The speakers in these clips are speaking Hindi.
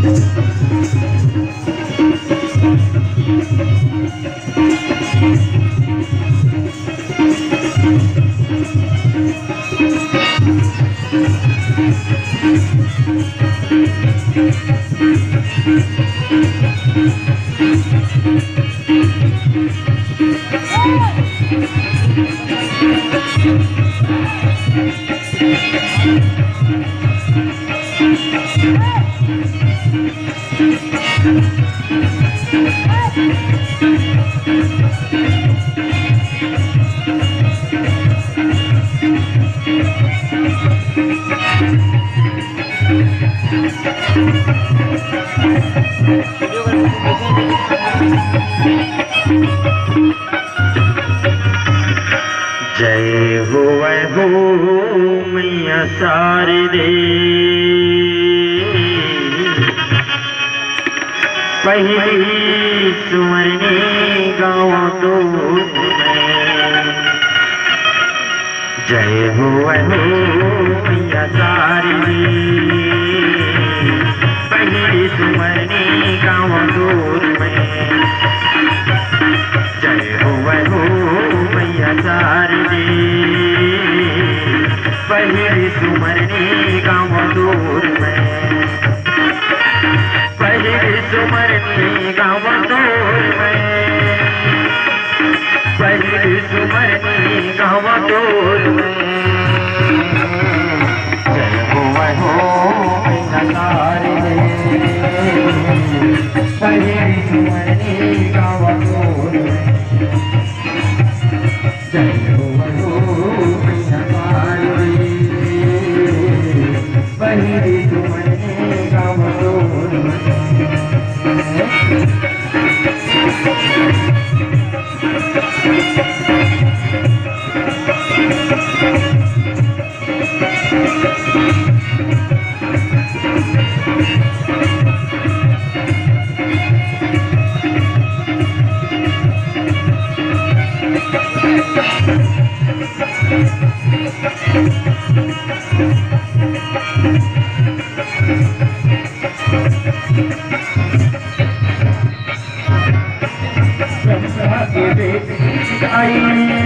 जय हो मैया शारदे, पहली सुमरनी गाँव तो जय हो मैया शारदे, पहली सुमरनी गाँव दूर में। जय हो मैया शारदे, पहली सुमरनी गाँव दूर में। पहली सुमरनी गाँव दूर में, पहली सुमरनी गाँव दूर में। जय हो मैया शारदे, पहली सुमरनी गाँव दूर में। जय हो मैया शारदे, पहली सुमरनी गाँव दूर में।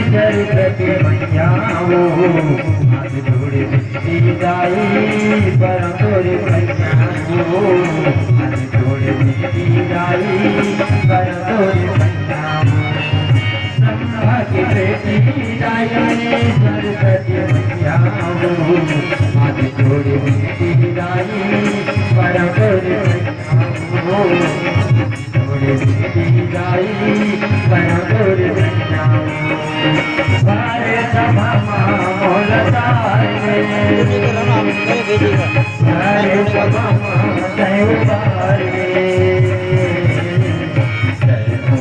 सरस्वती मैया वो हाथ जोड़े बिस्ती जाई परम तोरे मैया वो हाथ जोड़े बिस्ती जाई परम तोरे मैया ब्रह्मा की बेटी जाई सरस्वती मैया वो हाथ जोड़े बिस्ती जाई परम तोरे मैया वो जोड़े बिस्ती जाई परम तोरे मैया। सभा मोलतारे सभा जय उबारे, जय हो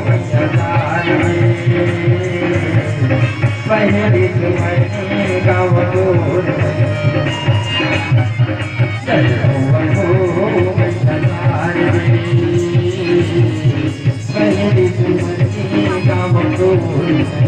मैया शारदे, पहली सुमरनी गाँव दूर में। जय हो मैया शारदे, पहली सुमरनी गाँव दूर में।